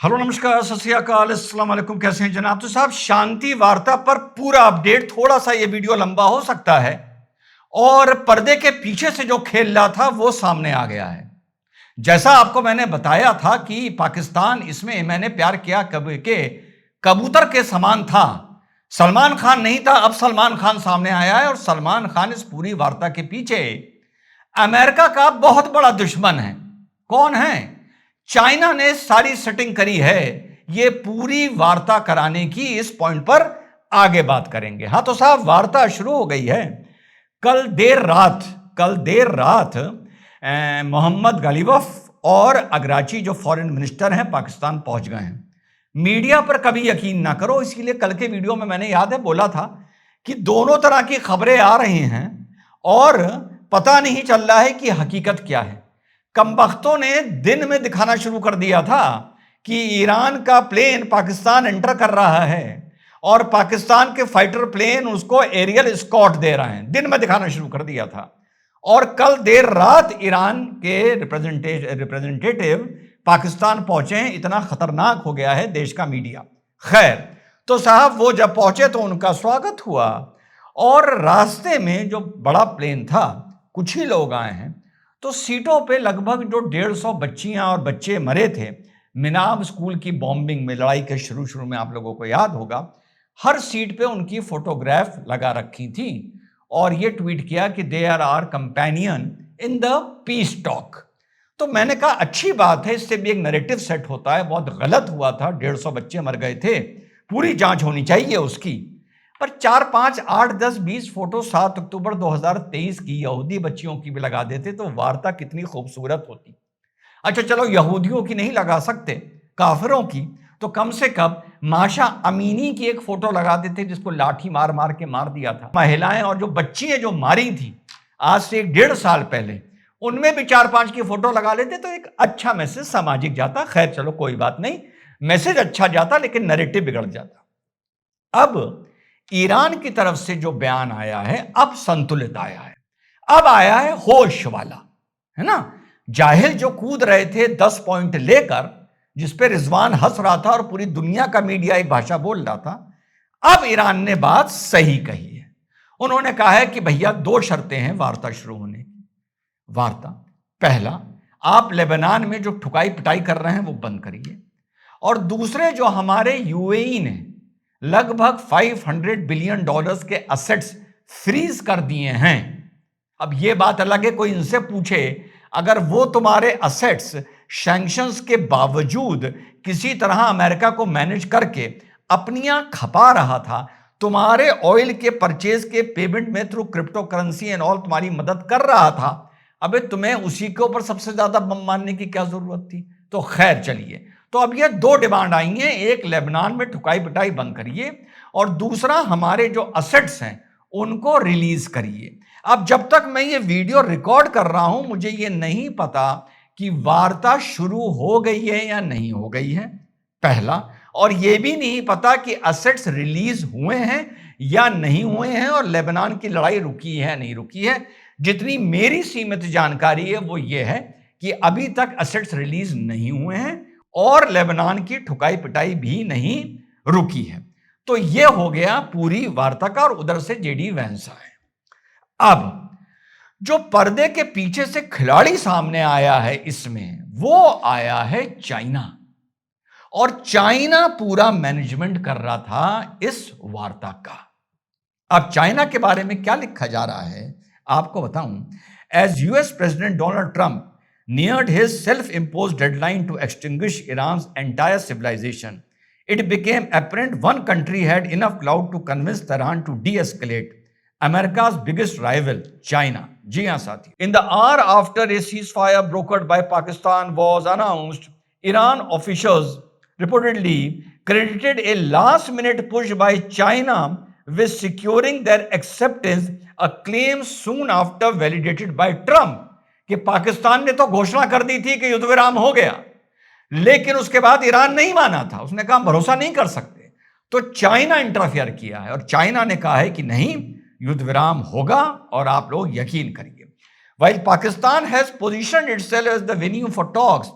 Hello, नमस्कार, सत श्री अकाल, अस्सलाम वालेकुम। कैसे हैं जनाब? तो साहब, शांति वार्ता पर पूरा अपडेट। थोड़ा सा ये वीडियो लंबा हो सकता है और पर्दे के पीछे से जो खेल रहा था वो सामने आ गया है। जैसा आपको मैंने बताया था कि पाकिस्तान इसमें मैंने प्यार किया कब के कबूतर के समान था। सलमान खान नहीं था, अब सलमान खान सामने आया है और सलमान खान इस पूरी वार्ता के पीछे अमेरिका का बहुत बड़ा दुश्मन है। कौन है? चाइना ने सारी सेटिंग करी है। ये पूरी वार्ता कराने की इस पॉइंट पर आगे बात करेंगे। हां तो साहब, वार्ता शुरू हो गई है। कल देर रात मोहम्मद गलीवफ और अगराची जो फॉरेन मिनिस्टर हैं पाकिस्तान पहुंच गए हैं। मीडिया पर कभी यकीन ना करो, इसीलिए कल के वीडियो में मैंने याद है बोला था कि दोनों तरह की खबरें आ रही हैं और पता नहीं चल रहा है कि हकीकत क्या है। कमबख्तों ने दिन में दिखाना शुरू कर दिया था कि ईरान का प्लेन पाकिस्तान एंटर कर रहा है और पाकिस्तान के फाइटर प्लेन उसको एरियल स्कॉट दे रहे हैं। दिन में दिखाना शुरू कर दिया था। और कल देर रात ईरान के रिप्रेजेंटेटिव पाकिस्तान पहुंचे हैं। इतना खतरनाक हो गया है देश का मीडिया। खैर, तो साहब वो जब पहुंचे तो उनका स्वागत हुआ और रास्ते में जो बड़ा प्लेन था, कुछ ही लोग आए हैं, तो सीटों पे लगभग जो 150 बच्चियां और बच्चे मरे थे मिनाब स्कूल की बॉम्बिंग में, लड़ाई के शुरू में, आप लोगों को याद होगा, हर सीट पे उनकी फोटोग्राफ लगा रखी थी और ये ट्वीट किया कि they are our companion in the peace talk. तो मैंने कहा अच्छी बात है, इससे भी एक नैरेटिव सेट होता है। बहुत गलत हुआ था, 150 बच्चे मर गए थे, पूरी जांच होनी चाहिए उसकी। पर 4, 5, 8, 10, 20 फोटो 7 अक्टूबर 2023 की यहूदी बच्चियों की भी लगा देते तो वार्ता कितनी खूबसूरत होती। अच्छा चलो, यहूदियों की नहीं लगा सकते, काफिरों की, तो कम से कम माशा अमीनी की एक फोटो लगा देते जिसको लाठी मार मार के मार दिया था। महिलाएं और जो बच्चियां जो मारी थी आज से 1.5 साल पहले, उनमें भी 4-5 की फोटो लगा लेते तो एक अच्छा मैसेज सामाजिक जाता। खैर चलो, कोई बात नहीं, मैसेज अच्छा जाता लेकिन नैरेटिव बिगड़ जाता। अब ईरान की तरफ से जो बयान आया है अब संतुलित आया है, अब आया है होश वाला, है ना। जाहिल जो कूद रहे थे 10 पॉइंट लेकर, जिसपे रिजवान हंस रहा था और पूरी दुनिया का मीडिया एक भाषा बोल रहा था, अब ईरान ने बात सही कही है। उन्होंने कहा है कि भैया 2 शर्तें हैं वार्ता शुरू होने की। वार्ता, पहला, आप लेबनान में जो ठुकाई पिटाई कर रहे हैं वो बंद करिए, और दूसरे, जो हमारे यूएई ने लगभग $500 बिलियन के असेट्स फ्रीज कर दिए हैं। अब यह बात अलग है, कोई इनसे पूछे, अगर वो तुम्हारे असेट्स सैंक्शंस के बावजूद किसी तरह अमेरिका को मैनेज करके अपनियां खपा रहा था, तुम्हारे ऑयल के परचेज के पेमेंट में through crypto currency and all तुम्हारी मदद कर रहा था, अबे तुम्हें उसी के ऊपर सबसे ज्यादा बम मारने की क्या जरूरत थी? तो खैर चलिए, तो अब ये 2 डिमांड आई हैं, एक लेबनान में ठुकाई पिटाई बंद करिए और दूसरा हमारे जो असेट्स हैं उनको रिलीज करिए। अब जब तक मैं ये वीडियो रिकॉर्ड कर रहा हूं, मुझे ये नहीं पता कि वार्ता शुरू हो गई है या नहीं हो गई है, पहला, और ये भी नहीं पता कि असेट्स रिलीज हुए हैं या नहीं हुए हैं और लेबनान की लड़ाई रुकी है नहीं रुकी है। जितनी मेरी सीमित जानकारी है वो ये है कि अभी तक असेट्स रिलीज नहीं हुए हैं और लेबनान की ठुकाई पिटाई भी नहीं रुकी है। तो यह हो गया पूरी वार्ता का, और उधर से जेडी वैंस आए। अब जो पर्दे के पीछे से खिलाड़ी सामने आया है इसमें, वो आया है चाइना, और चाइना पूरा मैनेजमेंट कर रहा था इस वार्ता का। अब चाइना के बारे में क्या लिखा जा रहा है आपको बताऊं। As US president Donald Trump neared his self-imposed deadline to extinguish Iran's entire civilization, it became apparent one country had enough clout to convince Tehran to de-escalate America's biggest rival, China. जी हाँ साथी, in the hour after a ceasefire brokered by Pakistan was announced, Iran officials reportedly credited a last-minute push by China with securing their acceptance, a claim soon after validated by Trump कि पाकिस्तान ने तो घोषणा कर दी थी कि युद्ध विराम हो गया, लेकिन उसके बाद ईरान नहीं माना था। उसने कहा भरोसा नहीं कर सकते, तो चाइना इंटरफियर किया है और चाइना ने कहा है कि नहीं, युद्ध विराम होगा और आप लोग यकीन करिए। While Pakistan has positioned itself as the venue for talks,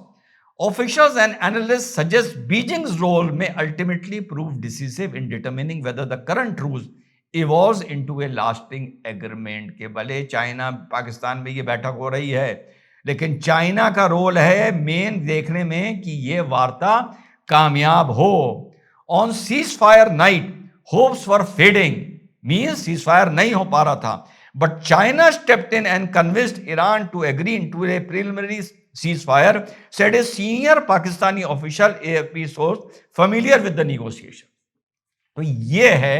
Officials and analysts suggest Beijing's role may ultimately prove decisive in determining whether the current truce evolves into a lasting agreement। के भले China Pakistan में ये बैठक हो रही है, लेकिन China का रोल है मेन देखने में कि ये वार्ता कामयाब हो। On ceasefire night hopes were fading, means ceasefire नहीं हो पा रहा था, but China stepped in and convinced Iran to agree into a preliminary ceasefire, said a senior Pakistani official, AFP source familiar with the negotiation। तो ये है,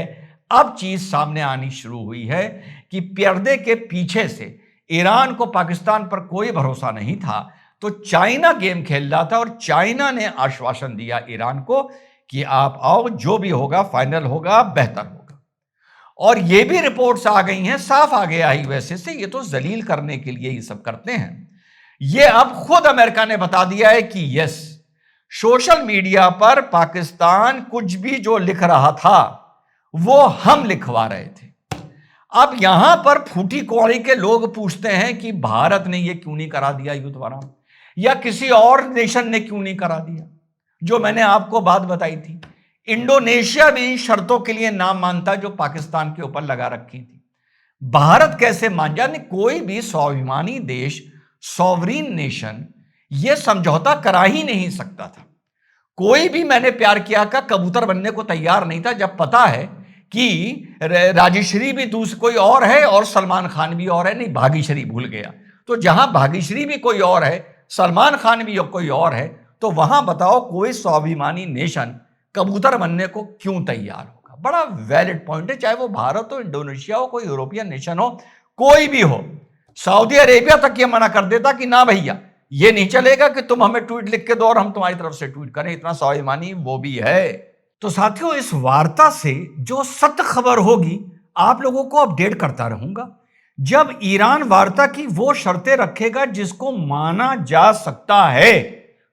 अब चीज सामने आनी शुरू हुई है कि पर्दे के पीछे से ईरान को पाकिस्तान पर कोई भरोसा नहीं था, तो चाइना गेम खेल रहा था और चाइना ने आश्वासन दिया ईरान को कि आप आओ, जो भी होगा फाइनल होगा, बेहतर होगा। और ये भी रिपोर्ट्स आ गई हैं, साफ आ गया है यूएसए से, ये तो जलील करने के लिए ये सब करते हैं। ये अब खुद अमेरिका ने बता दिया है कि यस, सोशल मीडिया पर पाकिस्तान कुछ भी जो लिख रहा था वो हम लिखवा रहे थे। अब यहां पर फूटी कौड़ी के लोग पूछते हैं कि भारत ने ये क्यों नहीं करा दिया युद्ध विराम, या किसी और नेशन ने क्यों नहीं करा दिया। जो मैंने आपको बात बताई थी, इंडोनेशिया भी इन शर्तों के लिए नाम मानता जो पाकिस्तान के ऊपर लगा रखी थी। भारत कैसे मान जाए? कोई भी स्वाभिमानी देश, सॉवरीन नेशन, यह समझौता करा ही नहीं सकता था। कोई भी मैंने प्यार किया का कबूतर बनने को तैयार नहीं था, जब पता है कि राजश्री भी दूसरी कोई और है और सलमान खान भी और है। नहीं, भाग्यश्री भूल गया। तो जहां भाग्यश्री भी कोई और है, सलमान खान भी कोई और है, तो वहां बताओ कोई स्वाभिमानी नेशन कबूतर बनने को क्यों तैयार होगा? बड़ा वैलिड पॉइंट है, चाहे वो भारत हो, इंडोनेशिया हो, कोई यूरोपियन नेशन हो, कोई भी हो। सऊदी अरेबिया तक ये मना कर देता कि ना भैया, ये नहीं चलेगा कि तुम हमें ट्वीट लिख के दो और हम तुम्हारी तरफ से ट्वीट करें, इतना स्वाभिमानी वो भी है। तो साथियों, इस वार्ता से जो सत्य खबर होगी आप लोगों को अपडेट करता रहूंगा। जब ईरान वार्ता की वो शर्तें रखेगा जिसको माना जा सकता है,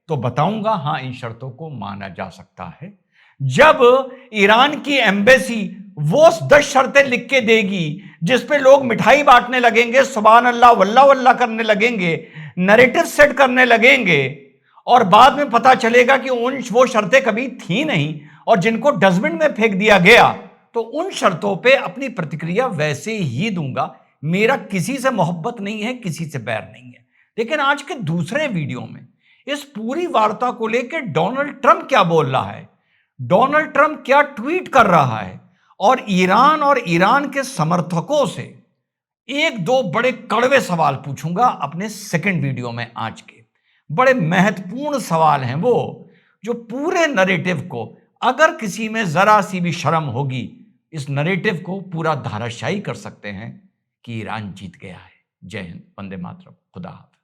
तो बताऊंगा हाँ, इन शर्तों को माना जा सकता है। जब ईरान की एम्बेसी वो 10 शर्तें लिख के देगी जिस पे लोग मिठाई बांटने लगेंगे, सुभान अल्लाह वल्लाह वल्लाह करने लगेंगे, नैरेटिव सेट करने लगेंगे, और बाद में पता चलेगा कि वो शर्तें कभी थी नहीं और जिनको डस्टबिन में फेंक दिया गया, तो उन शर्तों पे अपनी प्रतिक्रिया वैसे ही दूंगा। मेरा किसी से मोहब्बत नहीं है, किसी से बैर नहीं है। लेकिन आज के दूसरे वीडियो में इस पूरी वार्ता को लेकर डोनाल्ड ट्रंप क्या बोल रहा है, डोनाल्ड ट्रंप क्या ट्वीट कर रहा है, और ईरान के समर्थकों से एक दो बड़े कड़वे सवाल पूछूंगा अपने सेकंड वीडियो में। आज के बड़े महत्वपूर्ण सवाल हैं वो, जो पूरे नरेटिव को, अगर किसी में जरा सी भी शर्म होगी, इस नरेटिव को पूरा धाराशायी कर सकते हैं कि ईरान जीत गया है। जय हिंद, वंदे मातरम, खुदा हाफिज।